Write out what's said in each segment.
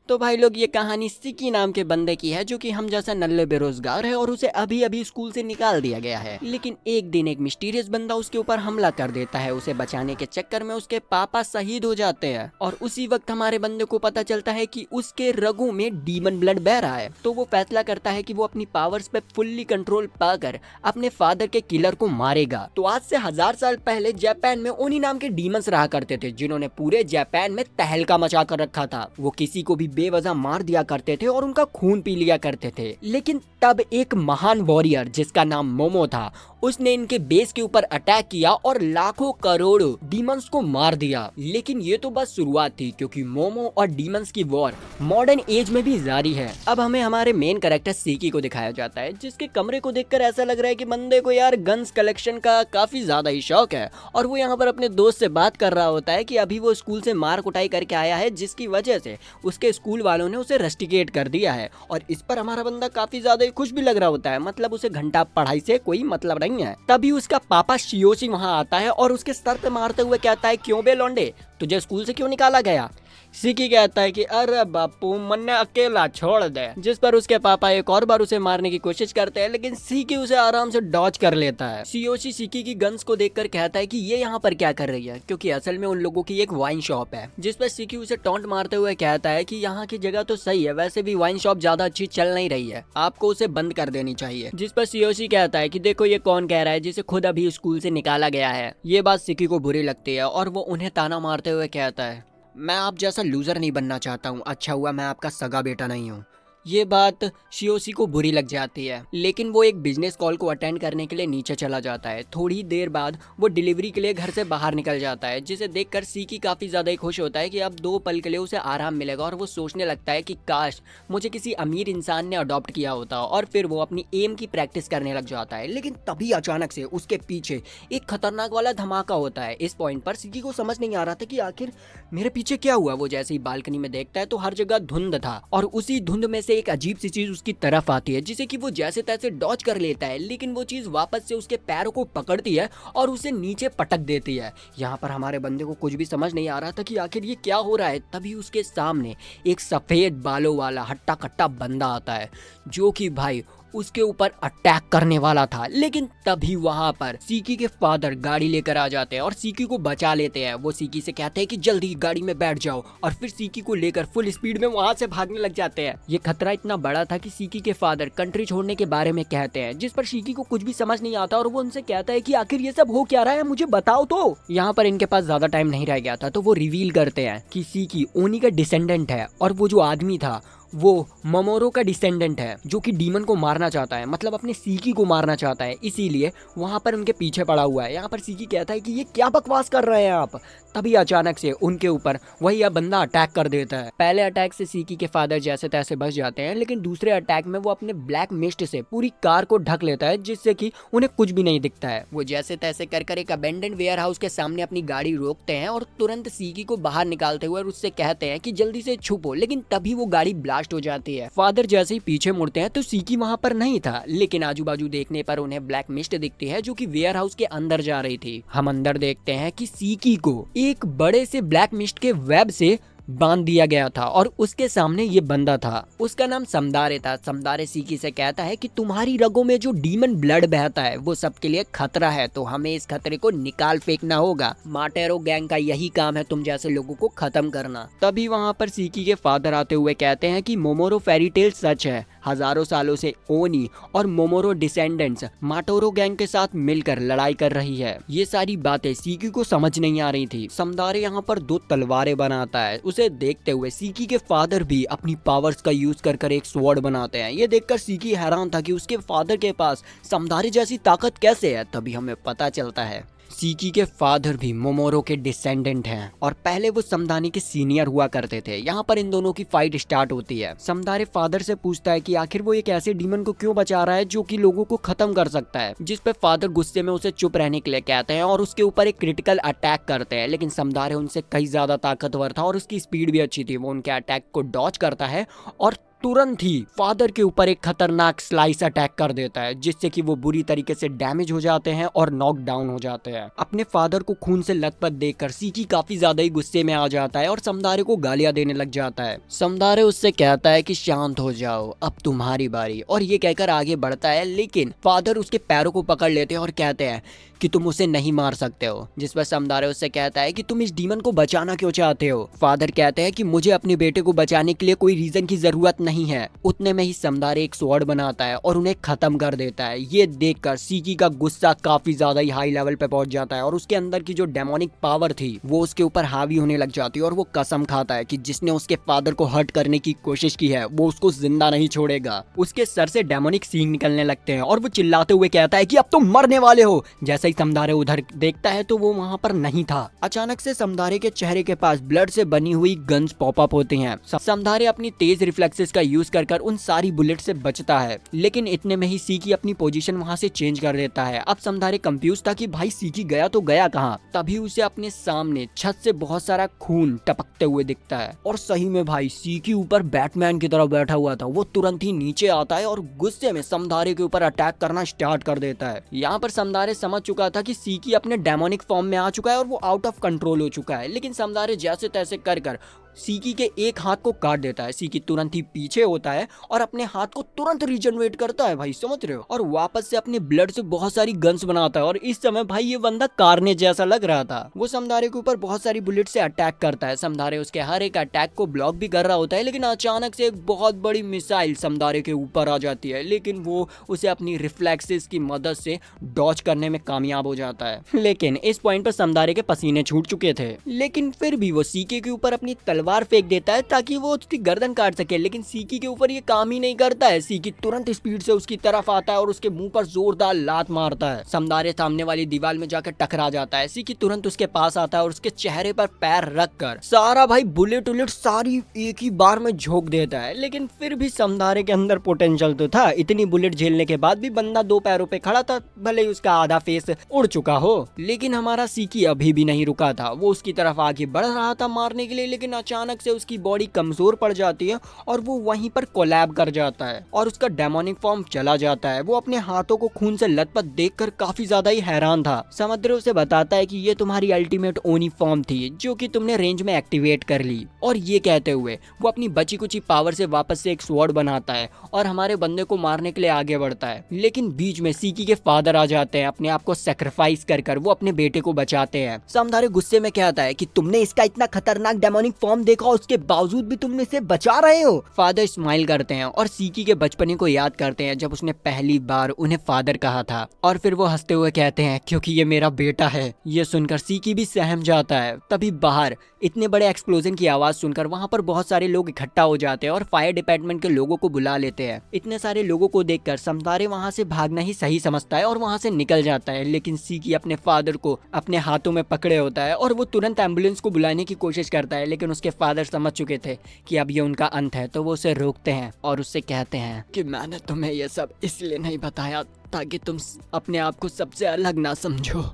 तो भाई लोग ये कहानी सिकी नाम के बंदे की है जो कि हम जैसा नल्ले बेरोजगार है और उसे अभी अभी स्कूल से निकाल दिया गया है। लेकिन एक दिन एक मिस्टीरियस बंदा उसके ऊपर हमला कर देता है। उसे बचाने के चक्कर में उसके पापा शहीद हो जाते हैं और उसी वक्त हमारे बंदे को पता चलता है कि उसके रगों में डीमन ब्लड बह रहा है। तो वो फैसला करता है कि वो अपनी पावर्स पे फुल्ली कंट्रोल पाकर अपने फादर के किलर को मारेगा। तो आज से 1000 साल पहले जापान में ओनी नाम के डीमंस रहा करते थे जिन्होंने पूरे जापान में तहलका मचा कर रखा था। वो किसी को भी बेवजह मार दिया करते थे और उनका खून पी लिया करते थे। लेकिन तब एक महान वॉरियर जिसका नाम मोमो था, उसने इनके बेस के ऊपर अटैक किया और लाखों करोड़ों डीमंस को मार दिया। लेकिन ये तो बस शुरुआत थी, क्योंकि मोमो और डीमंस की वॉर मॉडर्न एज में भी जारी है। अब हमें हमारे मेन कैरेक्टर सीकी को दिखाया जाता है, जिसके कमरे को देखकर ऐसा लग रहा है कि बंदे को यार गन्स कलेक्शन का काफी ज्यादा ही शौक है। और वो यहाँ पर अपने दोस्त से बात कर रहा होता है कि अभी वो स्कूल से मार कुटाई करके आया है, जिसकी वजह से उसके स्कूल वालों ने उसे रस्टिकेट कर दिया है। और इस पर हमारा बंदा काफी ज्यादा खुश भी लग रहा होता है, मतलब उसे घंटा पढ़ाई से कोई मतलब नहीं है। तभी उसका पापा शियोशी वहां आता है और उसके सर पे मारते हुए कहता है, क्यों बे लौंडे, तुझे स्कूल से क्यों निकाला गया? सिकी कहता है कि अरे बापू मन्ने अकेला छोड़ दे। जिस पर उसके पापा एक और बार उसे मारने की कोशिश करते हैं, लेकिन सिकी उसे आराम से डॉज कर लेता है। शियोशी सिकी की गन्स को देखकर कहता है कि ये यहाँ पर क्या कर रही है, क्योंकि असल में उन लोगों की एक वाइन शॉप है। जिस पर सिकी उसे टॉन्ट मारते हुए कहता है कि यहाँ की जगह तो सही है, वैसे भी वाइन शॉप ज्यादा अच्छी चल नहीं रही है, आपको उसे बंद कर देनी चाहिए। जिस पर शियोशी कहता है कि देखो ये कौन कह रहा है जिसे खुद अभी स्कूल से निकाला गया है। ये बात सिकी को बुरी लगती है और वो उन्हें ताना मारते हुए कहता है, मैं आप जैसा लूजर नहीं बनना चाहता हूँ, अच्छा हुआ मैं आपका सगा बेटा नहीं हूँ। ये बात शियोशी को बुरी लग जाती है, लेकिन वो एक बिजनेस कॉल को अटेंड करने के लिए नीचे चला जाता है। थोड़ी देर बाद वो डिलीवरी के लिए घर से बाहर निकल जाता है, जिसे देखकर सिकी काफी ज्यादा ही खुश होता है कि अब 2 पल के लिए उसे आराम मिलेगा। और वो सोचने लगता है कि काश मुझे किसी अमीर इंसान ने अडॉप्ट किया होता। और फिर वो अपनी एम की प्रैक्टिस करने लग जाता है। लेकिन तभी अचानक से उसके पीछे एक खतरनाक वाला धमाका होता है। इस पॉइंट पर सिकी को समझ नहीं आ रहा था कि आखिर मेरे पीछे क्या हुआ। वो जैसे ही बालकनी में देखता है तो हर जगह धुंध था और उसी धुंध में से एक अजीब सी चीज उसकी तरफ आती है, जिसे कि वो जैसे तैसे डॉज कर लेता है। लेकिन वो चीज वापस से उसके पैरों को पकड़ती है और उसे नीचे पटक देती है। यहाँ पर हमारे बंदे को कुछ भी समझ नहीं आ रहा था कि आखिर ये क्या हो रहा है। तभी उसके सामने एक सफेद बालों वाला हट्टा कट्टा बंदा आता है, जो कि भाई उसके ऊपर अटैक करने वाला था। लेकिन तभी वहां पर सिकी के फादर गाड़ी लेकर आ जाते हैं और सिकी को बचा लेते हैं। वो सिकी से कहते हैं कि जल्दी गाड़ी में बैठ जाओ, और फिर सिकी को लेकर फुल स्पीड में वहां से भागने लग जाते हैं। ये खतरा इतना बड़ा था कि सिकी के फादर कंट्री छोड़ने के बारे में कहते हैं, जिस पर सिकी को कुछ भी समझ नहीं आता और वो उनसे कहता है कि आखिर ये सब हो क्या रहा है, मुझे बताओ। तो यहाँ पर इनके पास ज्यादा टाइम नहीं रह गया था, तो वो रिवील करते हैं कि सिकी ओनी का डिसेंडेंट है और वो जो आदमी था वो मोमोरो का डिसेंडेंट है, जो कि डीमन को मारना चाहता है, मतलब अपने सिकी को मारना चाहता है, इसीलिए वहां पर उनके पीछे पड़ा हुआ है। यहाँ पर सिकी कहता है कि ये क्या बकवास कर रहे हैं आप। तभी अचानक से उनके ऊपर वही यह बंदा अटैक कर देता है। पहले अटैक से सिकी के फादर जैसे तैसे बच जाते हैं, लेकिन दूसरे अटैक में वो अपने ब्लैक मिस्ट से पूरी कार को ढक लेता है, जिससे कि उन्हें कुछ भी नहीं दिखता है। वो जैसे तैसे कर एक अबेंडेंड वेयर हाउस के सामने अपनी गाड़ी रोकते हैं और तुरंत सिकी को बाहर निकालते हुए उससे कहते हैं कि जल्दी से छुपो। लेकिन तभी वो गाड़ी ब्लास्ट हो जाती है। फादर जैसे ही पीछे मुड़ते हैं तो सिकी वहां पर नहीं था, लेकिन आजू बाजू देखने पर उन्हें ब्लैक मिस्ट दिखती है, जो कि वेयर हाउस के अंदर जा रही थी। हम अंदर देखते हैं कि सिकी को एक बड़े से ब्लैक मिस्ट के वेब से बांध दिया गया था और उसके सामने ये बंदा था। उसका नाम समदारे था। समदारे सिकी से कहता है कि तुम्हारी रगों में जो डीमन ब्लड बहता है वो सबके लिए खतरा है, तो हमें इस खतरे को निकाल फेंकना होगा। माटेरो गैंग का यही काम है तुम जैसे लोगों को खत्म करना। तभी वहाँ पर सिकी के फादर आते हुए कहते हैं कि मोमोरो फेरी टेल सच है। हजारों सालों से ओनी और मोमोरो डिसेंडेंट्स माटोरो गैंग के साथ मिलकर लड़ाई कर रही है। ये सारी बातें सिकी को समझ नहीं आ रही थी। समदारे यहाँ पर 2 तलवारें बनाता है। उसे देखते हुए सिकी के फादर भी अपनी पावर्स का यूज कर एक स्वॉर्ड बनाते हैं। ये देखकर सिकी हैरान था कि उसके फादर के पास समदारे जैसी ताकत कैसे है। तभी हमें पता चलता है सिकी के फादर भी मोमोरो के डिसेंडेंट हैं और पहले वो समदानी के सीनियर हुआ करते थे। यहाँ पर इन दोनों की फाइट स्टार्ट होती है। समदारे फादर से पूछता है कि आखिर वो एक ऐसे डीमन को क्यों बचा रहा है जो कि लोगों को खत्म कर सकता है, जिस पे फादर गुस्से में उसे चुप रहने के लिए कहते हैं और उसके ऊपर एक क्रिटिकल अटैक करते हैं। लेकिन समदारे उनसे कई ज्यादा ताकतवर था और उसकी स्पीड भी अच्छी थी। वो उनके अटैक को डॉज करता है और तुरंत ही फादर के ऊपर एक खतरनाक स्लाइस अटैक कर देता है, जिससे कि वो बुरी तरीके से डैमेज हो जाते हैं और नॉक डाउन हो जाते हैं। अपने फादर को खून से लथपथ देखकर सीकी काफी ज्यादा ही गुस्से में आ जाता है और समदारे को गालियां देने लग जाता है। समदारे उससे कहता है कि शांत हो जाओ, अब तुम्हारी बारी, और ये कहकर आगे बढ़ता है, लेकिन फादर उसके पैरों को पकड़ लेते हैं और कहते हैं कि तुम उसे नहीं मार सकते हो। जिस पर समदारे उससे कहता है कि तुम इस डीमन को बचाना क्यों चाहते हो। फादर कहते हैं कि मुझे अपने बेटे को बचाने के लिए कोई रीजन की जरूरत नहीं है। उतने में ही समदारे एक स्वॉर्ड बनाता है और उन्हें खत्म कर देता है। ये देखकर सीकी का गुस्सा काफी ज्यादा ही हाई लेवल पे पहुंच जाता है और उसके अंदर की जो डेमोनिक पावर थी वो उसके ऊपर हावी होने लग जाती है और वो कसम खाता है कि जिसने उसके फादर को हर्ट करने की कोशिश की है वो उसको जिंदा नहीं छोड़ेगा। उसके सर से डेमोनिक सींग निकलने लगते हैं और वो चिल्लाते हुए कहता है कि अब तुम मरने वाले हो। जैसे ही समदारे उधर देखता है तो वो वहाँ पर नहीं था। अचानक से समदारे के चेहरे के पास ब्लड से बनी हुई गन्स पॉप अप होती हैं। समदारे अपनी तेज रिफ्लेक्सेस का यूज कर उन सारी बुलेट से बचता है, लेकिन इतने में ही सीकी अपनी पोजीशन वहाँ से चेंज कर देता है। अब समदारे कंफ्यूज था कि भाई सीकी गया तो गया कहाँ। तभी उसे अपने सामने छत से बहुत सारा खून टपकते हुए दिखता है और सही में भाई सीकी ऊपर बैटमैन की तरह बैठा हुआ था। वो तुरंत ही नीचे आता है और गुस्से में समदारे के ऊपर अटैक करना स्टार्ट कर देता है। यहाँ पर समदारे समझ चुका था कि सीकी अपने डेमोनिक फॉर्म में आ चुका है और वो आउट ऑफ कंट्रोल हो चुका है, लेकिन समदारे जैसे तैसे कर सीकी के एक हाथ को काट देता है। सीकी तुरंत ही पीछे होता है और अपने हाथ को तुरंत रिजनरेट करता है, भाई समझ रहे हो, और वापस से अपने ब्लड से बहुत सारी गन्स बनाता है। और इस समय भाई ये बंदा कारने जैसा लग रहा था। वो समदारे के ऊपर बहुत सारी बुलेट से अटैक करता है। समदारे उसके हर एक अटैक को ब्लॉक भी कर रहा होता है, लेकिन अचानक से एक बहुत बड़ी मिसाइल समदारे के ऊपर आ जाती है, लेकिन वो उसे अपनी रिफ्लेक्सेस की मदद से डॉज करने में कामयाब हो जाता है। लेकिन इस पॉइंट पर समदारे के पसीने छूट चुके थे, लेकिन फिर भी वो सीके के ऊपर अपनी तलवार फेंक देता है ताकि वो उसकी गर्दन काट सके, लेकिन सीकी के ऊपर ये काम ही नहीं करता है। सीकी तुरंत स्पीड से उसकी तरफ आता है और उसके मुंह पर जोरदार लात मारता है। समदारे सामने वाली दीवार में जाकर टकरा जाता है। सीकी तुरंत उसके पास आता है और उसके चेहरे पर पैर रखकर सारा भाई बुलेट उलेट सारी एक ही बार में झोंक देता है, लेकिन फिर भी समदारे के अंदर पोटेंशियल तो था। इतनी बुलेट झेलने के बाद भी बंदा दो पैरों पे खड़ा था, भले ही उसका आधा फेस उड़ चुका हो। लेकिन हमारा सीकी अभी भी नहीं रुका था। वो उसकी तरफ आगे बढ़ रहा था मारने के लिए, लेकिन अचानक से उसकी बॉडी कमजोर पड़ जाती है और वो वहीं पर कोलैब कर जाता है और उसका डेमोनिक फॉर्म चला जाता है। वो अपने हाथों को खून से लथपथ देखकर काफी ज्यादा ही हैरान था। समुद्र उसे बताता है कि ये तुम्हारी अल्टीमेट ओनी फॉर्म थी जो कि तुमने रेंज में एक्टिवेट कर ली, और ये कहते हुए वो अपनी बची कुची पावर से वापस से एक स्वॉर्ड बनाता है और हमारे बंदे को मारने के लिए आगे बढ़ता है। लेकिन बीच में सीकी के फादर आ जाते हैं। अपने आप को सेक्रीफाइस कर वो अपने बेटे को बचाते हैं। समदारे गुस्से में कहता है कि तुमने इसका इतना खतरनाक डेमोनिक फॉर्म देखा, उसके बावजूद भी तुम इसे बचा रहे हो। फादर स्माइल करते हैं और सीकी के बचपने को याद करते हैं जब उसने पहली बार उन्हें फादर कहा था, और फिर वो हंसते हुए कहते हैं क्योंकि ये मेरा बेटा है। ये सुनकर सीकी भी सहम जाता है। तभी बाहर इतने बड़े एक्सप्लोजन की आवाज सुनकर वहाँ पर बहुत सारे लोग इकट्ठा हो जाते हैं और फायर डिपार्टमेंट के लोगों को बुला लेते हैं। इतने सारे लोगों को देखकर समदारे वहाँ से भागना ही सही समझता है और वहाँ से निकल जाता है, लेकिन सीकी अपने फादर को अपने हाथों में पकड़े होता है और वो तुरंत एम्बुलेंस को बुलाने की कोशिश करता है, लेकिन उसके फादर समझ चुके थे कि अब ये उनका अंत है। तो वो उसे रोकते हैं और उससे कहते हैं कि मैंने तुम्हें ये सब इसलिए नहीं बताया ताकि तुम अपने आप को सबसे अलग ना समझो।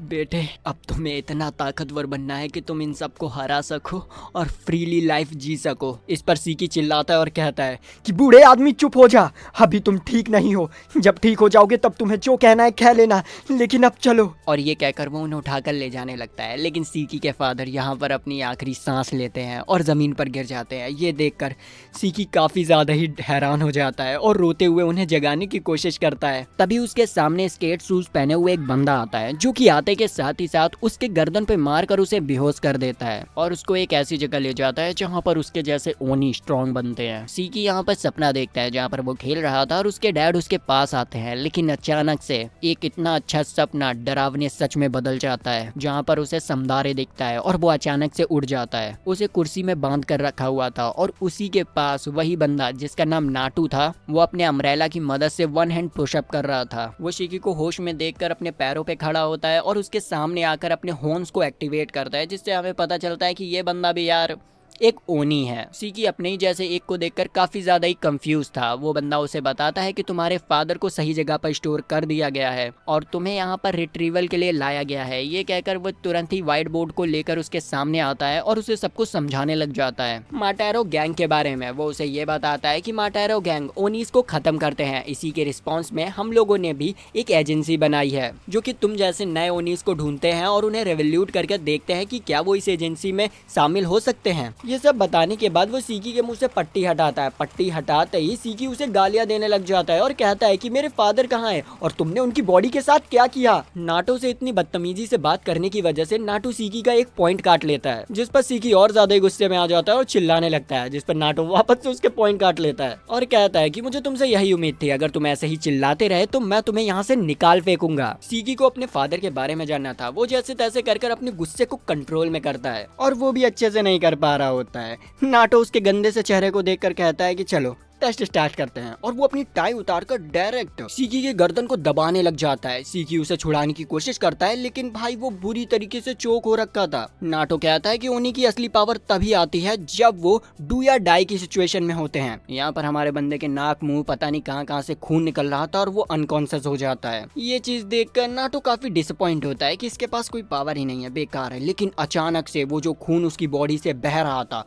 बेटे, अब तुम्हें इतना ताकतवर बनना है कि तुम इन सबको हरा सको और फ्रीली लाइफ जी सको। इस पर सीकी चिल्लाता है और कहता है कि बूढ़े आदमी चुप हो जा, अभी तुम ठीक नहीं हो, जब ठीक हो जाओगे तब तुम्हें जो कहना है कह लेना, लेकिन अब चलो। और ये कहकर वो उन्हें उठाकर ले जाने लगता है, लेकिन सीकी के फादर यहाँ पर अपनी आखिरी सांस लेते हैं और जमीन पर गिर जाते हैं। ये देखकर सीकी काफी ज्यादा ही हैरान हो जाता है और रोते हुए उन्हें जगाने की कोशिश करता है। तभी उसके सामने स्केट शूज पहने हुए एक बंदा आता है जो कि आते के साथ ही साथ उसके गर्दन पे मारकर उसे बेहोश कर देता है और उसको एक ऐसी जगह ले जाता है जहाँ पर उसके जैसे ओनी स्ट्रॉन्ग बनते हैं। सीकी यहाँ पर सपना देखता है जहाँ पर वो खेल रहा था और उसके डैड उसके पास आते हैं, लेकिन अचानक से एक इतना अच्छा सपना डरावने सच में बदल जाता है जहाँ पर उसे समदारे दिखता है और वो अचानक से उड़ जाता है। उसे कुर्सी में बांध कर रखा हुआ था और उसी के पास वही बंदा जिसका नाम नाटू था, वो अपने अम्ब्रेला की मदद से वन हैंड पुशअप कर रहा था। वो सीकी को होश में देखकर अपने पैरों पे खड़ा होता है और उसके सामने आकर अपने हॉर्न्स को एक्टिवेट करता है, जिससे हमें पता चलता है कि ये बंदा भी यार एक ओनी है। सीकी अपने ही जैसे एक को देखकर काफी ज्यादा ही कंफ्यूज था। वो बंदा उसे बताता है कि तुम्हारे फादर को सही जगह पर स्टोर कर दिया गया है और तुम्हें यहाँ पर रिट्रीवल के लिए लाया गया है। ये कहकर वो तुरंत ही व्हाइट बोर्ड को लेकर उसके सामने आता है और उसे सब कुछ समझाने लग जाता है माटेरो गैंग के बारे में। वो उसे ये बताता है कि माटेरो गैंग ओनीस को खत्म करते हैं। इसी के रिस्पॉन्स में हम लोगों ने भी एक एजेंसी बनाई है जो कि तुम जैसे नए ओनीस को ढूंढते हैं और उन्हें रेवोल्यूट करके देखते हैं कि क्या वो इस एजेंसी में शामिल हो सकते हैं। ये सब बताने के बाद वो सीकी के मुंह से पट्टी हटाता है। पट्टी हटाते ही सीकी उसे गालियां देने लग जाता है और कहता है कि मेरे फादर कहाँ है और तुमने उनकी बॉडी के साथ क्या किया। नाटो से इतनी बदतमीजी से बात करने की वजह से नाटो सीकी का एक पॉइंट काट लेता है, जिस पर सीकी और ज्यादा ही गुस्से में आ जाता है और चिल्लाने लगता है, जिस पर नाटो वापस से उसके पॉइंट काट लेता है और कहता है कि मुझे तुमसे यही उम्मीद थी, अगर तुम ऐसे ही चिल्लाते रहे तो मैं तुम्हें यहाँ से निकाल फेंकूंगा। सीकी को अपने फादर के बारे में जानना था। वो जैसे तैसे कर अपने गुस्से को कंट्रोल में करता है और वो भी अच्छे से नहीं कर पा रहा होता है। नाटो उसके गंदे से चेहरे को देखकर कहता है कि चलो टेस्ट स्टार्ट करते हैं और वो अपनी टाई उतारकर डायरेक्ट सीकी के गर्दन को दबाने लग जाता है। सीकी उसे छुड़ाने की कोशिश करता है लेकिन भाई वो बुरी तरीके से चोक हो रखा था। नाटो कहता है कि उन्हीं की असली पावर तभी आती है जब वो डू या डाई की सिचुएशन में होते हैं। यहाँ पर हमारे बंदे के नाक मुंह पता नहीं कहाँ से खून निकल रहा था और वो अनकॉन्शियस हो जाता है। ये चीज देखकर नाटो काफी डिसअपॉइंट होता है कि इसके पास कोई पावर ही नहीं है, बेकार है। लेकिन अचानक से वो जो खून उसकी बॉडी से बह रहा था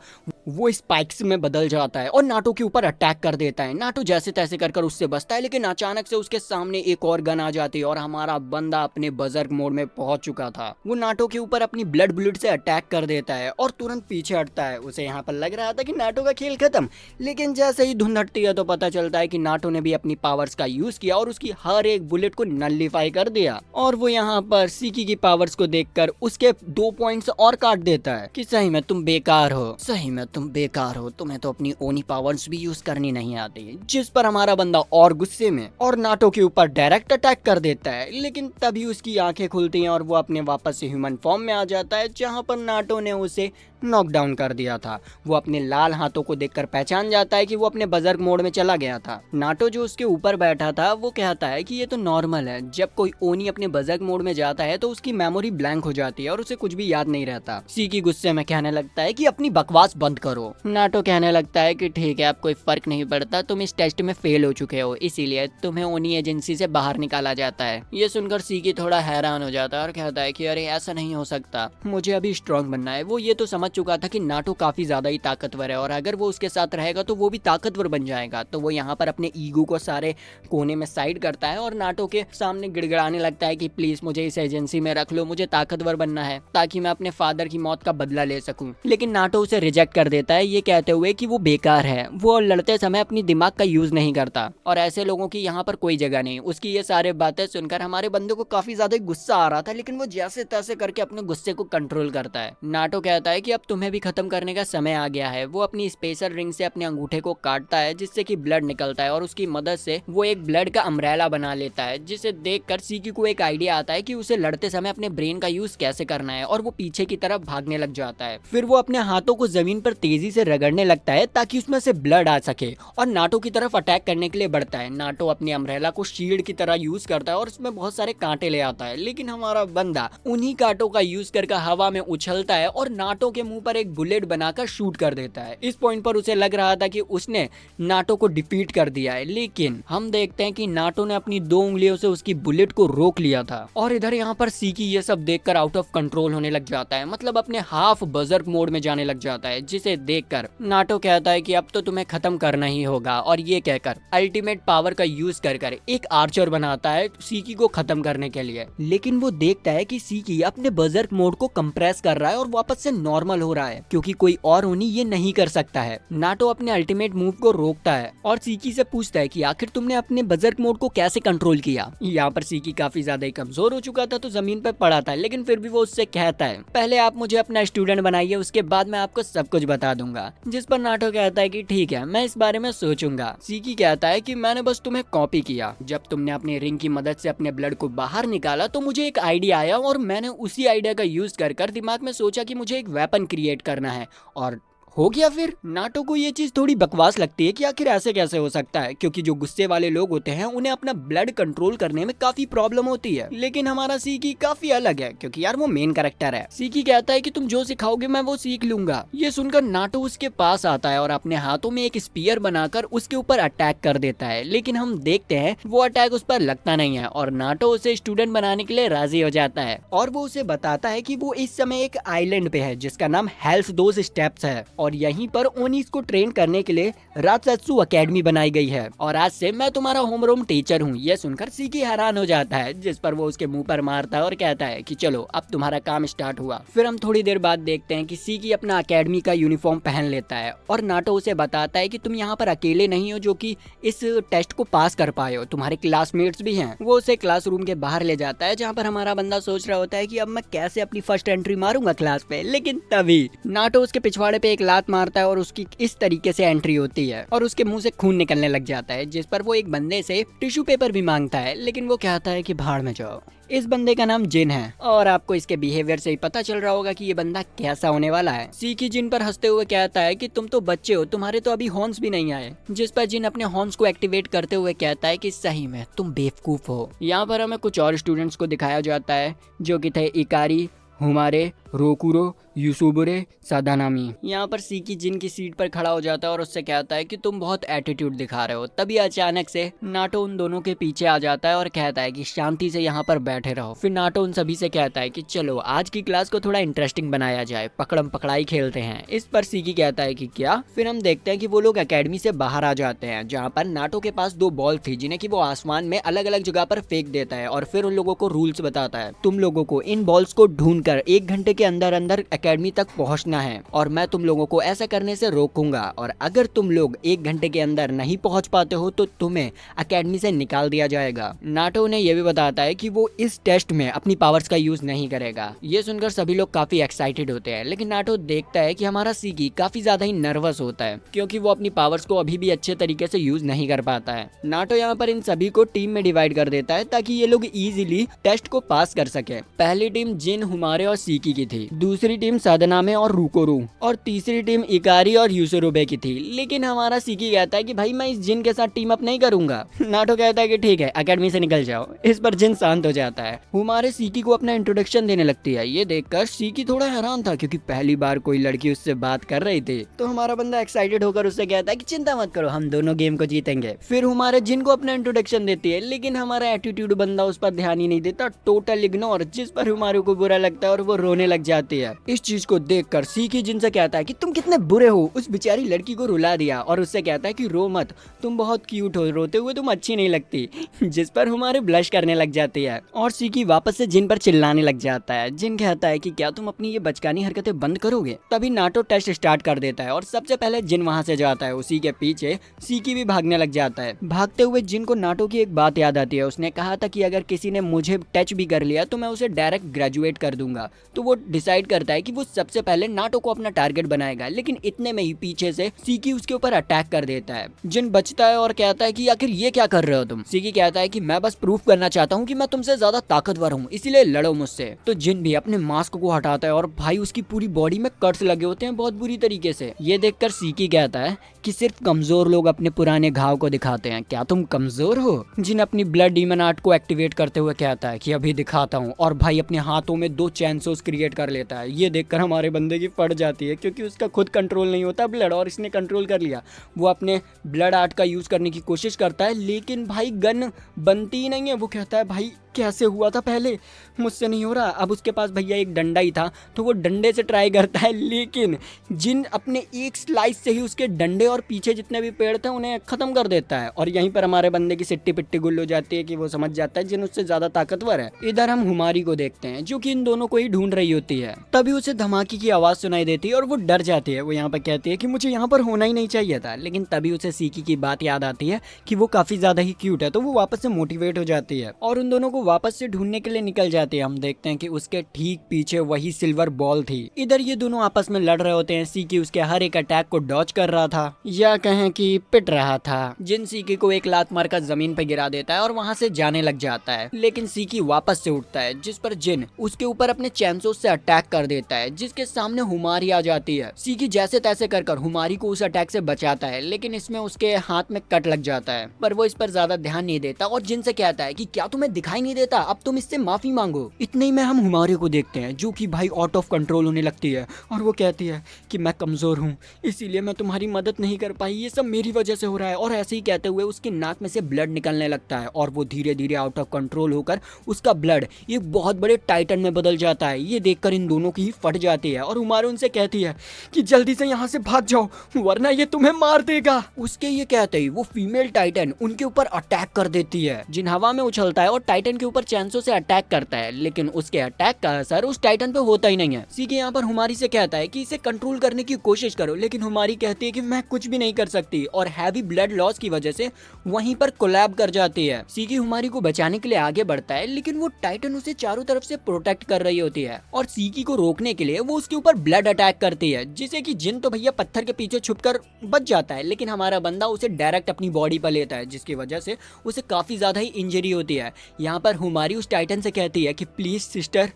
वो स्पाइक्स में बदल जाता है और नाटो के ऊपर अटैक कर देता है। नाटो जैसे तैसे कर उससे बचता है लेकिन अचानक से उसके सामने एक और गन आ जाती है और हमारा बंदा अपने बजर्क मोड में पहुंच चुका था। वो नाटो के ऊपर अपनी ब्लड बुलेट से अटैक कर देता है और तुरंत पीछे हटता है। उसे यहाँ पर लग रहा था कि नाटो का खेल खत्म, लेकिन जैसे ही धुंध हटती है तो पता चलता है कि नाटो ने भी अपनी पावर्स का यूज किया और उसकी हर एक बुलेट को नलिफाई कर दिया और वो यहाँ पर सीकी की पावर्स को देखकर उसके 2 पॉइंट्स और काट देता है कि सही में तुम बेकार हो, सही में तुम बेकार हो, तुम्हें तो अपनी ओनी पावर्स भी यूज करनी नहीं आती। जिस पर हमारा बंदा और गुस्से में और नाटो के ऊपर डायरेक्ट अटैक कर देता है, लेकिन तभी उसकी आंखें खुलती हैं और वो अपने वापस से ह्यूमन फॉर्म में आ जाता है जहां पर नाटो ने उसे नॉकडाउन कर दिया था। वो अपने लाल हाथों को देखकर पहचान जाता है कि वो अपने बजर्क मोड में चला गया था। नाटो जो उसके ऊपर बैठा था वो कहता है कि ये तो नॉर्मल है, जब कोई ओनी अपने बजर्क मोड में जाता है तो उसकी मेमोरी ब्लैंक हो जाती है और उसे कुछ भी याद नहीं रहता। सीकी गुस्से में कहने लगता है कि अपनी बकवास बंद करो। नाटो कहने लगता है कि ठीक है, अब कोई फर्क नहीं पड़ता, तुम इस टेस्ट में फेल हो चुके हो, इसीलिए तुम्हें ओनी एजेंसी से बाहर निकाला जाता है। ये सुनकर सीकी थोड़ा हैरान हो जाता है और कहता है कि अरे ऐसा नहीं हो सकता, मुझे अभी स्ट्रांग बनना है। वो ये तो समझ चुका था कि नाटो काफी ज्यादा ही ताकतवर है और अगर वो उसके साथ रहेगा तो वो भी ताकतवर बन जाएगा। तो वो यहाँ पर अपने ईगो को सारे कोने में साइड करता है और नाटो के सामने गिड़गिड़ाने लगता है कि प्लीज मुझे इस एजेंसी में रख लो, मुझे ताकतवर बनना है ताकि मैं अपने फादर की मौत का बदला ले सकूं। लेकिन नाटो उसे रिजेक्ट कर देता है, ये कहते हुए कि वो बेकार है, वो लड़ते समय अपनी दिमाग का यूज नहीं करता और ऐसे लोगों की यहाँ पर कोई जगह नहीं। उसकी ये सारे बातें सुनकर हमारे बंदे को काफी ज्यादा गुस्सा आ रहा था, लेकिन वो जैसे तैसे करके अपने गुस्से को कंट्रोल करता है। नाटो कहता है कि अब तुम्हें भी खत्म करने का समय आ गया है। वो अपनी स्पेशल रिंग से अपने अंगूठे को काटता है जिससे कि ब्लड निकलता है और उसकी मदद से वो एक ब्लड का अम्ब्रेला बना लेता है, जिसे देखकर सीकी को एक आइडिया आता है कि उसे लड़ते समय अपने ब्रेन का यूज कैसे करना है और वो पीछे की तरफ भागने लग जाता है। फिर वो अपने हाथों को जमीन पर तेजी से रगड़ने लगता है ताकि उसमें से ब्लड आ सके और नाटो की तरफ अटैक करने के लिए बढ़ता है। नाटो अपनी अम्ब्रेला को शील्ड की तरह यूज करता है और उसमें बहुत सारे कांटे ले आता है, लेकिन हमारा बंदा उन्हीं कांटों का यूज करके हवा में उछलता है और नाटो के मुंह पर एक बुलेट बनाकर शूट कर देता है। इस पॉइंट पर उसे लग रहा था कि उसने नाटो को डिफीट कर दिया है, लेकिन हम देखते हैं कि नाटो ने अपनी 2 उंगलियों से उसकी बुलेट को रोक लिया था और इधर यहाँ पर सीकी ये सब देखकर आउट ऑफ कंट्रोल होने लग जाता है, मतलब अपने हाफ बजर्क मोड में जाने लग जाता है, जिसे देखकर नाटो कहता है कि अब तो तुम्हें खत्म करना ही होगा और ये कहकर अल्टीमेट पावर का यूज कर एक आर्चर बनाता है सीकी को खत्म करने के लिए। लेकिन वो देखता है कि सीकी अपने बजर्क मोड को कंप्रेस कर रहा है और वापस से नॉर्मल हो रहा है, क्योंकि कोई और ओनी ये नहीं कर सकता है। नाटो अपने अल्टीमेट मूव को रोकता है और सीकी से पूछता है कि आखिर तुमने अपने बजर्क मोड को कैसे कंट्रोल किया। यहाँ पर सीकी काफी ज्यादा ही कमजोर हो चुका था तो जमीन पर पड़ा था, लेकिन फिर भी वो उससे कहता है पहले आप मुझे अपना स्टूडेंट बनाइए, उसके बाद मैं आपको सब कुछ बता दूंगा। जिस पर नाटो कहता है कि ठीक है, मैं इस बारे में सोचूंगा। सीकी कहता है कि मैंने बस तुम्हें कॉपी किया, जब तुमने अपनी रिंग की मदद से अपने ब्लड को बाहर निकाला तो मुझे एक आइडिया आया और मैंने उसी आइडिया का यूज कर दिमाग में सोचा कि मुझे एक वेपन क्रिएट करना है और हो गया फिर। नाटो को ये चीज थोड़ी बकवास लगती है कि आखिर ऐसे कैसे हो सकता है, क्योंकि जो गुस्से वाले लोग होते हैं उन्हें अपना ब्लड कंट्रोल करने में काफी प्रॉब्लम होती है। लेकिन हमारा सीकी काफी अलग है, क्योंकि यार वो मेन कैरेक्टर है। सीकी कहता है कि तुम जो सिखाओगे मैं वो सीख लूंगा। ये सुनकर नाटो उसके पास आता है और अपने हाथों में एक स्पीयर बनाकर उसके ऊपर अटैक कर देता है। लेकिन हम देखते हैं वो अटैक उस पर लगता नहीं है और नाटो उसे स्टूडेंट बनाने के लिए राजी हो जाता है और वो उसे बताता है कि वो इस समय एक आइलैंड पे है जिसका नाम हेल्स दोस स्टेप्स है और यहीं पर ओनिस को ट्रेन करने के लिए रात्सत्सु अकेडमी बनाई गई है और आज से मैं तुम्हारा होमरूम टीचर हूँ। ये सुनकर सीकी हैरान हो जाता है, जिस पर वो उसके मुंह पर मारता है और कहता है कि चलो अब तुम्हारा काम स्टार्ट हुआ। फिर हम थोड़ी देर बाद देखते हैं कि सीकी अपना अकेडमी का यूनिफॉर्म पहन लेता है और नाटो उसे बताता है कि तुम यहाँ पर अकेले नहीं हो जो कि इस टेस्ट को पास कर पाए हो, तुम्हारे क्लासमेट्स भी हैं। वो उसे क्लासरूम के बाहर ले जाता है जहाँ पर हमारा बंदा सोच रहा होता है कि अब मैं कैसे अपनी फर्स्ट एंट्री मारूंगा क्लास पे। लेकिन तभी नाटो उसके पिछवाड़े पे एक लात मारता है और उसकी इस तरीके से एंट्री होती है और उसके मुंह से खून निकलने लग जाता है, जिस पर वो एक बंदे से टिश्यू पेपर भी मांगता है। लेकिन वो कहता है कि भाड़ में जाओ। इस बंदे का नाम जिन है और आपको इसके बिहेवियर से ही पता चल रहा होगा कि ये बंदा कैसा होने वाला है। सीकी जिन पर हंसते हुए कहता है कि तुम तो बच्चे हो, तुम्हारे तो अभी हॉर्न्स भी नहीं आए। जिस पर जिन अपने हॉर्न्स को एक्टिवेट करते हुए कहता है कि सही में तुम बेवकूफ हो। यहाँ पर हमें कुछ और स्टूडेंट्स को दिखाया जाता है जो कि थे इकारी, हुमारे, रोकुरो, यूसुबुरे, सादानामी। यहाँ पर सीकी जिन की सीट पर खड़ा हो जाता है और उससे कहता है कि तुम बहुत एटीट्यूड दिखा रहे हो। तभी अचानक से नाटो उन दोनों के पीछे आ जाता है और कहता है कि शांति से यहाँ पर बैठे रहो। फिर नाटो उन सभी से कहता है कि चलो आज की क्लास को थोड़ा इंटरेस्टिंग बनाया जाए, पकड़म पकड़ाई खेलते हैं। इस पर सीकी कहता है कि क्या। फिर हम देखते हैं कि वो लोग अकेडमी से बाहर आ जाते हैं जहाँ पर नाटो के पास 2 बॉल थी जिन्हें कि वो आसमान में अलग अलग जगह पर फेंक देता है और फिर उन लोगों को रूल्स बताता है, तुम लोगों को इन बॉल्स को ढूंढकर 1 घंटे के अंदर अंदर अकेडमी तक पहुंचना है और मैं तुम लोगों को ऐसा करने से रोकूंगा और अगर तुम लोग 1 घंटे के अंदर नहीं पहुंच पाते हो तो तुम्हें अकेडमी से निकाल दिया जाएगा। नाटो ने यह भी बताता है कि वो इस टेस्ट में अपनी पावर्स का यूज नहीं करेगा। ये सुनकर सभी लोग काफी एक्साइटेड होते हैं, लेकिन नाटो देखता है कि हमारा सीकी काफी ज्यादा ही नर्वस होता है क्योंकि वो अपनी पावर्स को अभी भी अच्छे तरीके से यूज नहीं कर पाता है। नाटो यहाँ पर इन सभी को टीम में डिवाइड कर देता है ताकि ये लोग इजीली टेस्ट को पास कर सके। पहली टीम जिन, हुमारे और सीकी की थी, दूसरी टीम सादनामे और रूकोरू और तीसरी टीम इकारी और यूसुरुबे की थी। लेकिन हमारा सीकी कहता है कि भाई मैं इस जिन के साथ टीम अप नहीं करूंगा। नाटो कहता है कि ठीक है अकेडमी से निकल जाओ। इस पर जिन शांत हो जाता है। हुमारे सीकी को अपना इंट्रोडक्शन देने लगती है। ये देखकर सीकी थोड़ा हैरान था क्योंकि पहली बार कोई लड़की उससे बात कर रही थी। तो हमारा बंदा एक्साइटेड होकर उससे कहता है कि चिंता मत करो, हम दोनों गेम को जीतेंगे। फिर हमारे जिन को अपना इंट्रोडक्शन देती है, लेकिन हमारा एटीट्यूड बंदा उस पर ध्यान ही नहीं देता, टोटल इग्नोर, जिस पर हमारे को बुरा लगता है और वो रोने लग जाती है। इस चीज को देखकर सीकी जिन से कहता है कि तुम कितने बुरे हो, उस बेचारी लड़की को रुला दिया और उससे कहता है कि रो मत, तुम बहुत क्यूट हो, रोते हुए तुम अच्छी नहीं लगती। जिस पर हमारे ब्लश करने लग जाती है और सीकी वापस से जिन पर चिल्लाने लग जाता है। जिन कहता है कि क्या तुम अपनी ये बचकानी हरकतें बंद करोगे। तभी नाटो टेस्ट स्टार्ट कर देता है और सबसे पहले जिन वहां से जाता है। उसी के पीछे सीकी भी भागने लग जाता है। भागते हुए जिन को नाटो की एक बात याद आती है। उसने कहा था कि अगर किसी ने मुझे टच भी कर लिया तो मैं उसे डायरेक्ट ग्रेजुएट कर दूंगा। तो वो डिसाइड करता है कि वो सबसे पहले नाटो को अपना टारगेट बनाएगा, लेकिन इतने में ही पीछे से सीकी उसके ऊपर अटैक कर देता है। जिन बचता है और कहता है कि आखिर ये क्या कर रहे हो तुम। सीकी कहता है कि मैं बस प्रूफ करना चाहता हूँ कि मैं तुमसे ज्यादा ताकतवर हूँ, इसीलिए लड़ो मुझसे। तो जिन भी अपने मास्क को हटाता है और भाई उसकी पूरी बॉडी में कट्स लगे होते हैं बहुत बुरी तरीके से। ये देखकर सीकी कहता है कि सिर्फ कमजोर लोग अपने पुराने घाव को दिखाते हैं, क्या तुम कमजोर हो। जिन अपनी ब्लड डीमन आर्ट को एक्टिवेट करते हुए कहता है कि अभी दिखाता हूँ और भाई अपने हाथों में 2 चैनसोस क्रिएट कर लेता है। ये देखकर हमारे बंदे की फट जाती है क्योंकि उसका खुद कंट्रोल नहीं होता ब्लड और इसने कंट्रोल कर लिया। वो अपने ब्लड आर्ट का यूज करने की कोशिश करता है, लेकिन भाई गन बनती ही नहीं है। वो कहता है भाई कैसे हुआ था पहले, मुझसे नहीं हो रहा। अब उसके पास भैया एक डंडा ही था तो वो डंडे से ट्राई करता है, लेकिन जिन अपने एक स्लाइस से ही उसके डंडे और पीछे जितने भी पेड़ थे उन्हें खत्म कर देता है। और यहीं पर हमारे बंदे की सिट्टी पिट्टी गुल हो जाती है कि वो समझ जाता है जिन उससे ज्यादा ताकतवर है। इधर हम हुमारी को देखते हैं जो कि इन दोनों को ही ढूंढ रही होती है। तभी उसे धमाके की आवाज सुनाई देती है और वो डर जाती है। वो यहाँ पर कहती है कि मुझे यहाँ पर होना ही नहीं चाहिए था, लेकिन तभी उसे सीकी की बात याद आती है कि वो काफी ज्यादा ही क्यूट है। तो वो वापस से मोटिवेट हो जाती है और उन दोनों को को वापस से ढूंढने के लिए निकल जाते हैं। हम देखते हैं कि उसके ठीक पीछे वही सिल्वर बॉल थी। इधर ये दोनों आपस में लड़ रहे होते हैं। सीकी उसके हर एक अटैक को डॉज कर रहा था या कहें कि पिट रहा था। जिन सीकी को एक लात मारकर जमीन पर गिरा देता है और वहां से जाने लग जाता है, लेकिन सीकी वापस से उठता है, जिस पर जिन उसके ऊपर अपने चैनसो से अटैक कर देता है, जिसके सामने हुमारी आ जाती है। सीकी जैसे तैसे कर हुमारी को उस अटैक से बचाता है, लेकिन इसमें उसके हाथ में कट लग जाता है, पर वो इस पर ज्यादा ध्यान नहीं देता और जिन से कहता है कि क्या तुम्हें दिखाई नहीं देता, अब तुम इससे माफी मांगो। इतने ही में हम हुमारी को देखते हैं जो कि भाई आउट ऑफ कंट्रोल होने लगती है और वो कहती है कि मैं कमजोर हूँ, इसीलिए मैं तुम्हारी मदद नहीं कर पाई, ये सब मेरी वजह से हो रहा है। और ऐसे ही कहते हुए उसकी नाक में से ब्लड निकलने लगता है और वो धीरे धीरे आउट ऑफ कंट्रोल होकर उसका ब्लड एक बहुत बड़े टाइटन में बदल जाता है। ये देखकर इन दोनों की ही फट जाती है और हुमारी उनसे कहती है कि जल्दी से यहाँ से भाग जाओ वरना ये तुम्हें मार देगा। उसके ये कहते ही वो फीमेल टाइटन उनके ऊपर अटैक कर देती है। जिन हवा में उछलता है और टाइटन के ऊपर चैनसो से अटैक करता है, लेकिन उसके अटैक का असर उस टाइटन पे होता ही नहीं है। सीकी यहाँ पर हुमारी से कहता है कि इसे कंट्रोल करने की कोशिश करो, लेकिन हुमारी कहती है कि मैं कुछ भी नहीं कर सकती और हैवी ब्लड लॉस की वजह से वहीं पर कोलैब कर जाती है। सीकी हुमारी को बचाने के लिए आगे बढ़ता है, लेकिन वो टाइटन उसे चारों तरफ से प्रोटेक्ट कर रही होती है और सीकी को रोकने के लिए वो उसके ऊपर ब्लड अटैक करती है, जिसे कि जिन तो भैया पत्थर के पीछे छुपकर बच जाता है, लेकिन हमारा बंदा उसे डायरेक्ट अपनी बॉडी पर लेता है, जिसकी वजह से उसे काफी ज्यादा ही इंजरी होती है। यहाँ पर हुमारी उस टाइटन से कहती है कि प्लीज सिस्टर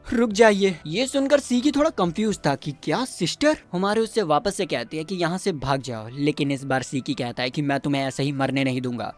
रुक जाइए। ये सुनकर सीकी थोड़ा कंफ्यूज था कि क्या सिस्टर। हुमारी उससे वापस से कहती है कि यहाँ से भाग जाओ, लेकिन इस बार सीकी कहता है कि मैं तुम्हें ऐसे ही मरने नहीं दूंगा,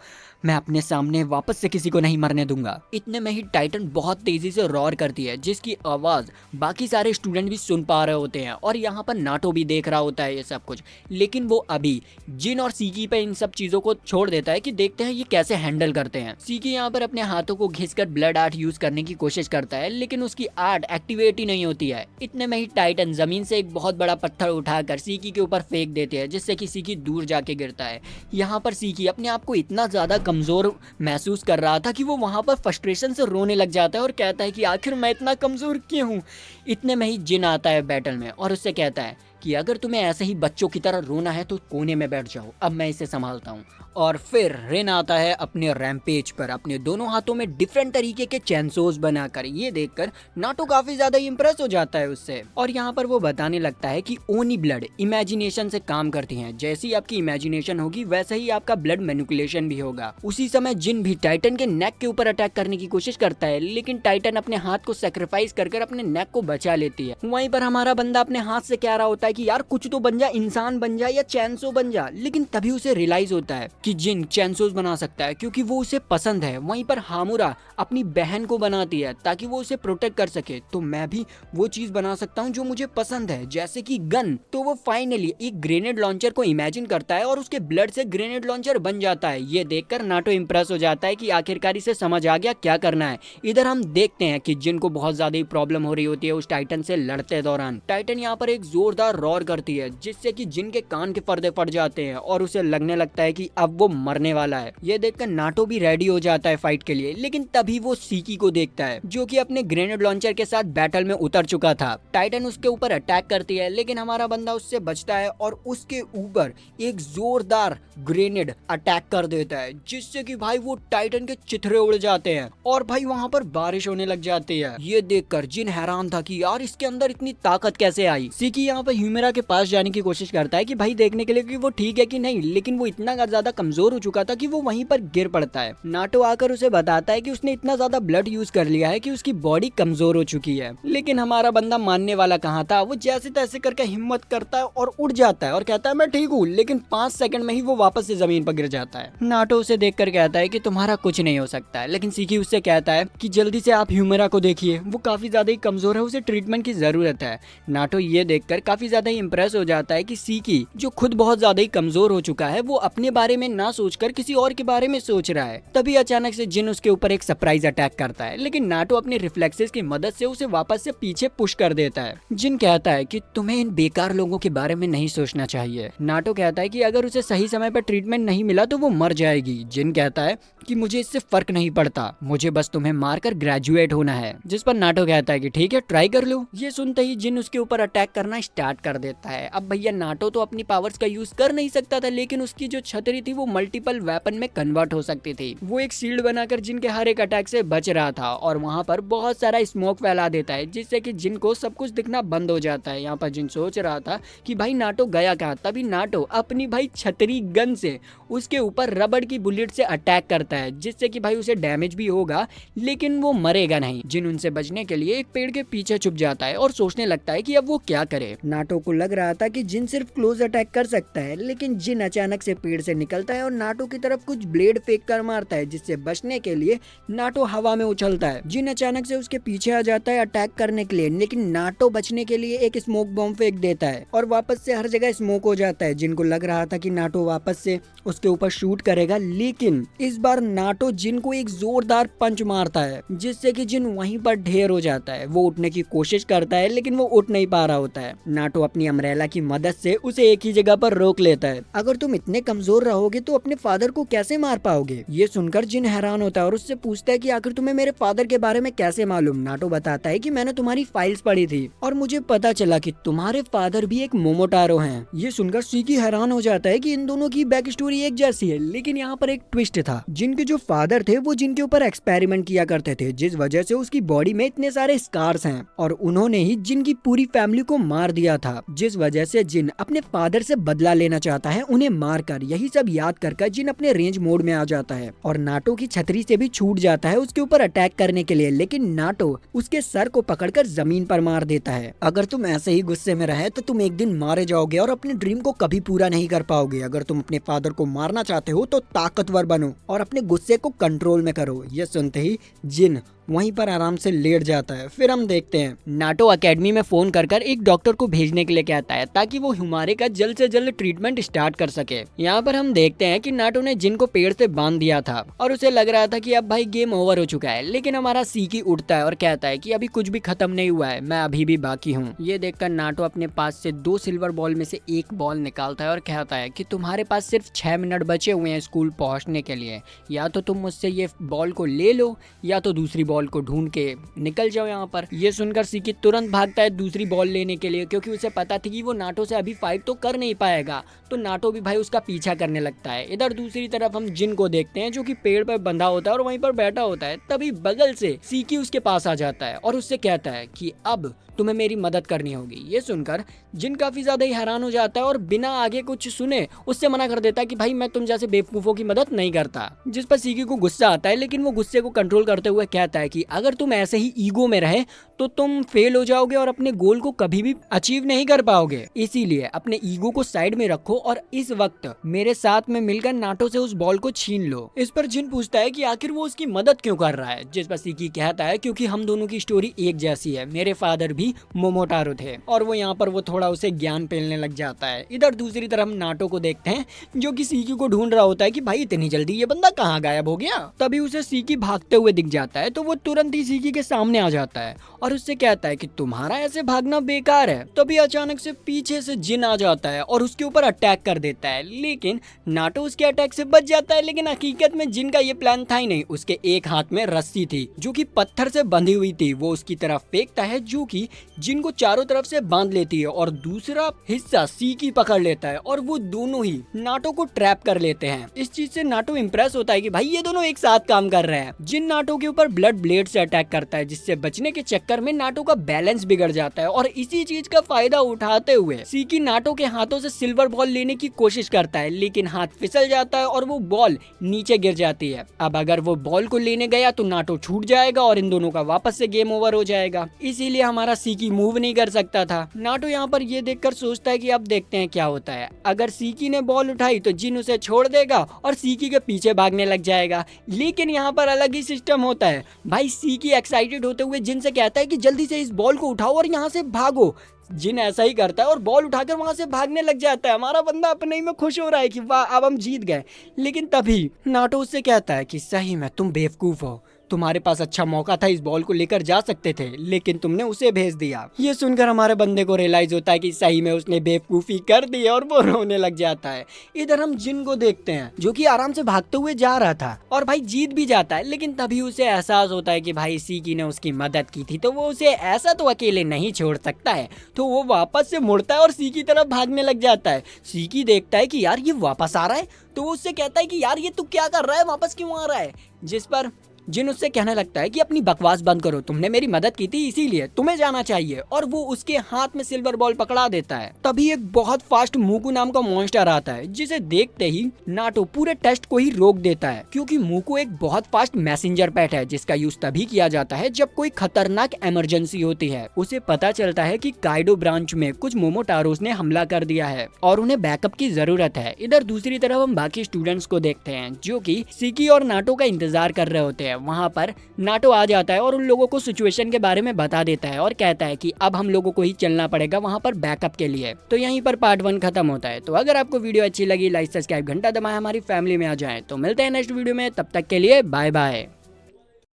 मैं अपने सामने वापस से किसी को नहीं मरने दूंगा। इतने में ही टाइटन बहुत तेजी से रॉर करती है, जिसकी आवाज बाकी सारे स्टूडेंट भी सुन पा रहे होते हैं और यहाँ पर नाटो भी देख रहा होता है ये सब कुछ, लेकिन वो अभी जिन और सीकी पे इन सब चीजों को छोड़ देता है कि देखते हैं ये कैसे हैंडल करते हैं। सीकी यहाँ पर अपने हाथों को घिसकर ब्लड आर्ट यूज करने की कोशिश करता है, लेकिन उसकी आर्ट एक्टिवेट ही नहीं होती है। इतने में ही टाइटन जमीन से एक बहुत बड़ा पत्थर उठाकर सीकी के ऊपर फेंक देते हैं, जिससे कि सीकी दूर जाके गिरता है। यहाँ पर सीकी अपने आप को इतना ज्यादा कमजोर महसूस कर रहा था कि वो वहां पर फ्रस्ट्रेशन से रोने लग जाता है और कहता है कि आखिर मैं इतना कमजोर क्यों हूँ। इतने में ही जिन आता है बैटल में और उससे कहता है कि अगर तुम्हें ऐसे ही बच्चों की तरह रोना है तो कोने में बैठ जाओ, अब मैं इसे संभालता हूँ। और फिर रेन आता है अपने रैम्पेज पर अपने दोनों हाथों में डिफरेंट तरीके के चैनसोस बनाकर। ये देखकर नाटो काफी ज्यादा इंप्रेस हो जाता है उससे और यहाँ पर वो बताने लगता है कि ओनी ब्लड इमेजिनेशन से काम करती है, जैसी आपकी इमेजिनेशन होगी वैसे ही आपका ब्लड मैनिपुलेशन भी होगा। उसी समय जिन भी टाइटन के नेक के ऊपर अटैक करने की कोशिश करता है, लेकिन टाइटन अपने हाथ को सेक्रीफाइस कर अपने नेक को बचा लेती है। वहीं पर हमारा बंदा अपने हाथ से कह रहा होता है कि यार कुछ तो बन जा, इंसान बन जा या चैनसो बन जा, लेकिन तभी उसे रियलाइज होता है कि जिन चैनसोस बना सकता है क्योंकि वो उसे पसंद है। वहीं पर हामुरा अपनी बहन को बनाती है ताकि वो उसे प्रोटेक्ट कर सके, तो मैं भी वो चीज बना सकता हूँ जो मुझे पसंद है, जैसे कि गन। तो वो फाइनली एक ग्रेनेड लॉन्चर को इमेजिन करता है और उसके ब्लड से ग्रेनेड लॉन्चर बन जाता है। ये देखकर नाटो इंप्रेस हो जाता है कि आखिरकार इसे समझ आ गया क्या करना है। इधर हम देखते हैं कि जिन को बहुत ज्यादा ही प्रॉब्लम हो रही होती है उस टाइटन से लड़ते दौरान। टाइटन यहाँ पर एक जोरदार रॉर करती है, जिससे कि जिन के कान के पर्दे फट जाते हैं और उसे लगने लगता है कि अब वो मरने वाला है। ये देखकर नाटो भी रेडी हो जाता है फाइट के लिए, लेकिन तभी वो सीकी को देखता है जो कि अपने ग्रेनेड लॉन्चर के साथ बैटल में उतर चुका था। टाइटन उसके ऊपर अटैक करती है, लेकिन हमारा बंदा उससे बचता है और उसके ऊपर एक जोरदार ग्रेनेड अटैक कर देता है, जिससे कि भाई वो टाइटन के चिथड़े उड़ जाते हैं और भाई वहां पर बारिश होने लग जाती है। ये देखकर जिन हैरान था कि यार इसके अंदर इतनी ताकत कैसे आई। सीकी यहाँ पर ह्यूमेरा के पास जाने की कोशिश करता है कि भाई देखने के लिए कि वो ठीक है कि नहीं, लेकिन वो इतना ज्यादा कमजोर हो चुका था कि वो वहीं पर गिर पड़ता है। नाटो आकर उसे बताता है कि उसने इतना ज्यादा ब्लड यूज कर लिया है कि उसकी बॉडी कमजोर हो चुकी है, लेकिन हमारा बंदा मानने वाला कहाँ था। वो जैसे तैसे करके हिम्मत करता है और उड़ जाता है और कहता है मैं ठीक हूँ, लेकिन 5 सेकंड में ही वो वापस से जमीन पर गिर जाता है। नाटो उसे देखकर कहता है कि तुम्हारा कुछ नहीं हो सकता है, लेकिन सीकी उससे कहता है कि जल्दी से आप ह्यूमेरा को देखिए, वो काफी ज्यादा ही कमजोर है, उसे ट्रीटमेंट की जरूरत है। नाटो ये देखकर काफी ज्यादा ही इंप्रेस हो जाता है कि सीकी जो खुद बहुत ज्यादा ही कमजोर हो चुका है, वो अपने बारे में ना सोचकर किसी और के बारे में सोच रहा है। तभी अचानक से जिन उसके ऊपर एक सरप्राइज अटैक करता है, लेकिन नाटो अपने रिफ्लेक्सेस की मदद से उसे वापस से पीछे पुश कर देता है। जिन कहता है कि तुम्हें इन बेकार लोगों के बारे में नहीं सोचना चाहिए। नाटो कहता है कि अगर उसे सही समय पर ट्रीटमेंट नहीं मिला तो वो मर जाएगी। जिन कहता है कि मुझे इससे फर्क नहीं पड़ता, मुझे बस तुम्हें मारकर ग्रेजुएट होना है। जिस पर नाटो कहता है कि ठीक है, ट्राई कर लो। ये सुनते ही जिन उसके ऊपर अटैक करना स्टार्ट कर देता है। अब भैया नाटो तो अपनी पावर्स का यूज कर नहीं सकता था, लेकिन उसकी जो छतरी थी वो मल्टीपल वेपन में कन्वर्ट हो सकती थी। वो एक शील्ड बनाकर जिन के हर एक अटैक से बच रहा था और वहां पर बहुत सारा स्मोक फैला देता है, जिससे कि जिन को सब कुछ दिखना बंद हो जाता है। यहाँ पर जिन सोच रहा था कि भाई नाटो गया कहाँ, तभी नाटो अपनी भाई छतरी गन से उसके ऊपर रबड़ की बुलेट से अटैक करता है, जिससे कि भाई उसे डैमेज भी होगा लेकिन वो मरेगा नहीं। जिन उनसे बचने के लिए एक पेड़ के पीछे छुप जाता है और सोचने लगता है कि अब वो क्या करे। नाटो को लग रहा था कि जिन सिर्फ क्लोज अटैक कर सकता है, लेकिन जिन अचानक से पेड़ से निकलता है और नाटो की तरफ कुछ ब्लेड फेंक कर मारता है, जिससे बचने के लिए नाटो हवा में उछलता है। जिन अचानक से उसके पीछे आ जाता है अटैक करने के लिए, लेकिन नाटो बचने के लिए एक स्मोक बॉम्ब फेंक देता है और वापस से हर जगह स्मोक हो जाता है। जिनको लग रहा था कि नाटो वापस से उसके ऊपर शूट करेगा, लेकिन इस बार नाटो जिन को एक जोरदार पंच मारता है, जिससे कि जिन वहीं पर ढेर हो जाता है। वो उठने की कोशिश करता है लेकिन वो उठ नहीं पा रहा होता है। नाटो अपनी अम्ब्रेला की मदद से उसे एक ही जगह पर रोक लेता है। अगर तुम इतने कमजोर रहोगे तो अपने फादर को कैसे मार पाओगे? ये सुनकर जिन हैरान होता है और उससे पूछता है कि आखिर तुम्हें मेरे फादर के बारे में कैसे मालूम? नाटो बताता है कि मैंने तुम्हारी फाइल्स पढ़ी थी और मुझे पता चला कि तुम्हारे फादर भी एक मोमोटारो हैं। ये सुनकर सीकी हैरान हो जाता है कि इन दोनों की बैक स्टोरी एक जैसी है, लेकिन यहाँ पर एक ट्विस्ट था। जिनके जो फादर थे वो जिनके ऊपर एक्सपेरिमेंट किया करते थे, जिस वजह से उसकी बॉडी में इतने सारे स्कार्स हैं और उन्होंने ही जिन की पूरी फैमिली को मार दिया था, जिस वजह से जिन अपने फादर से बदला लेना चाहता है उन्हें मारकर। यही सब याद कर जिन अपने रेंज मोड में आ जाता है और नाटो की छतरी से भी छूट जाता है उसके ऊपर अटैक करने के लिए, लेकिन नाटो उसके सर को पकड़कर जमीन पर मार देता है। अगर तुम ऐसे ही गुस्से में रहे तो तुम एक दिन मारे जाओगे और अपने ड्रीम को कभी पूरा नहीं कर पाओगे। अगर तुम अपने फादर को मारना चाहते हो तो ताकतवर बनो और अपने गुस्से को कंट्रोल में करो। ये सुनते ही जिन वहीं पर आराम से लेट जाता है। फिर हम देखते हैं नाटो एकेडमी में फोन कर एक डॉक्टर को भेजने के लिए कहता है ताकि वो हुमारे का जल्द से जल्द ट्रीटमेंट स्टार्ट कर सके। यहाँ पर हम देखते हैं कि नाटो ने जिन को पेड़ से बांध दिया था और उसे लग रहा था कि अब भाई गेम ओवर हो चुका है, लेकिन हमारा सीकी उठता है और कहता है कि अभी कुछ भी खत्म नहीं हुआ है, मैं अभी भी बाकी हूँ। ये देखकर नाटो अपने पास से 2 सिल्वर बॉल में से एक बॉल निकालता है और कहता है कि तुम्हारे पास सिर्फ 6 मिनट बचे हुए हैं स्कूल पहुँचने के लिए, या तो तुम मुझसे ये बॉल को ले लो या तो दूसरी बॉल को ढूंढ के निकल जाओ यहाँ पर। ये सुनकर सीकी तुरंत भागता है दूसरी बॉल लेने के लिए, क्योंकि उसे पता थी कि वो नाटो से अभी फाइट तो कर नहीं पाएगा। तो नाटो भी भाई उसका पीछा करने लगता है। इधर दूसरी तरफ हम जिन को देखते हैं जो कि पेड़ पर बंधा होता है और वहीं पर बैठा होता है। तभी बगल से सीकी उसके पास आ जाता है और उससे कहता है कि अब तुम्हें मेरी मदद करनी होगी। ये सुनकर जिन काफी ज्यादा ही हैरान हो जाता है और बिना आगे कुछ सुने उससे मना कर देता है कि भाई मैं तुम जैसे बेवकूफों की मदद नहीं करता। जिस पर सीकी को गुस्सा आता है, लेकिन वो गुस्से को कंट्रोल करते हुए कहता है कि अगर तुम ऐसे ही ईगो में रहे तो तुम फेल हो जाओगे और अपने गोल को कभी भी अचीव नहीं कर पाओगे। इसीलिए अपने ईगो को साइड में रखो और इस वक्त मेरे साथ में मिलकर नाटो से उस बॉल को छीन लो। इस पर जिन पूछता है कि आखिर वो उसकी मदद क्यों कर रहा है, जिस पर सीकी कहता है क्योंकि हम दोनों की स्टोरी एक जैसी है, मेरे फादर भी मोमोटारो थे। और वो यहाँ पर वो थोड़ा उसे ज्ञान पेलने लग जाता है। इधर दूसरी तरफ हम नाटो को देखते हैं जो कि सीकी को ढूंढ रहा होता है कि भाई इतनी जल्दी ये बंदा कहाँ गायब हो गया। तभी उसे सीकी भागते हुए दिख जाता है, तो वो तुरंत ही सीकी के सामने आ जाता है और उससे कहता है कि तुम्हारा ऐसे भागना बेकार है। तभी अचानक से पीछे से जिन आ जाता है और उसके ऊपर अटैक कर देता है, लेकिन नाटो उसके अटैक से बच जाता है। लेकिन हकीकत में जिन का ये प्लान था ही नहीं। उसके एक हाथ में रस्सी थी जो कि पत्थर से बंधी हुई थी, वो उसकी तरफ फेंकता है जो कि जिन को चारों तरफ से बांध लेती है और दूसरा हिस्सा सीकी पकड़ लेता है और वो दोनों ही नाटो को ट्रैप कर लेते हैं। इस चीज से नाटो इंप्रेस होता है कि भाई ये दोनों एक साथ काम कर रहे हैं। जिन नाटो के ऊपर ब्लड ब्लेड से अटैक करता है, जिससे बचने के चक्कर में नाटो का बैलेंस बिगड़ जाता है और इसी चीज का फायदा उठाते हुए सीकी नाटो के हाथों से सिल्वर बॉल लेने की कोशिश करता है, लेकिन हाथ फिसल जाता है और वो बॉल नीचे गिर जाती है। अब अगर वो बॉल को लेने गया तो नाटो छूट जाएगा और इन दोनों का वापस से गेम ओवर हो जाएगा। इसीलिए हमारा सीकी मूव नहीं कर सकता था। नाटो यहाँ पर ये देखकर सोचता है कि अब देखते हैं क्या होता है। अगर सीकी ने बॉल उठाई तो जिन उसे छोड़ देगा और सीकी के पीछे भागने लग जाएगा, लेकिन यहाँ पर अलग ही सिस्टम होता है। भाई सीकी एक्साइटेड होते हुए जिन से कहता है कि जल्दी से इस बॉल को उठाओ और यहाँ से भागो। जिन ऐसा ही करता है और बॉल उठाकर वहां से भागने लग जाता है। हमारा बंदा अपने ही में खुश हो रहा है कि वाह अब हम जीत गए, लेकिन तभी नाटो उससे कहता है कि सही में तुम बेवकूफ हो, तुम्हारे पास अच्छा मौका था, इस बॉल को लेकर जा सकते थे, लेकिन तुमने उसे भेज दिया। ये सुनकर हमारे बंदे को रियलाइज होता है कि सही में उसने बेवकूफी कर दी है और वो रोने लग जाता है। इधर हम जिन को देखते हैं जो कि आराम से भागते हुए जा रहा था और भाई जीत भी जाता है, लेकिन तभी उसे एहसास होता है कि भाई सीकी ने उसकी मदद की थी तो वो उसे ऐसा तो अकेले नहीं छोड़ सकता है। तो वो वापस से मुड़ता है और सी की तरफ भागने लग जाता है। सीकी देखता है कि यार ये वापस आ रहा है, तो वो उससे कहता है कि यार ये तू क्या कर रहा है, वापस क्यों आ रहा है। जिस पर जिन उससे कहने लगता है कि अपनी बकवास बंद करो, तुमने मेरी मदद की थी इसीलिए तुम्हें जाना चाहिए, और वो उसके हाथ में सिल्वर बॉल पकड़ा देता है। तभी एक बहुत फास्ट मूकू नाम का मॉन्स्टर आता है, जिसे देखते ही नाटो पूरे टेस्ट को ही रोक देता है, क्योंकि मूकू एक बहुत फास्ट मैसेंजर पेट है जिसका यूज तभी किया जाता है जब कोई खतरनाक इमरजेंसी होती है। उसे पता चलता है कि काइडो ब्रांच में कुछ मोमोटारोस ने हमला कर दिया है और उन्हें बैकअप की जरूरत है। इधर दूसरी तरफ हम बाकी स्टूडेंट्स को देखते हैं जो कि सीकी और नाटो का इंतजार कर रहे होते हैं। वहाँ पर नाटो आ जाता है और उन लोगों को सिचुएशन के बारे में बता देता है और कहता है कि अब हम लोगों को ही चलना पड़ेगा वहाँ पर बैकअप के लिए। तो यहीं पर पार्ट 1 खत्म होता है। तो अगर आपको वीडियो अच्छी लगी, लाइक सब्सक्राइब घंटा दबाएं, हमारी फैमिली में आ जाएं। तो मिलते हैं नेक्स्ट वीडियो में, तब तक के लिए बाय बाय।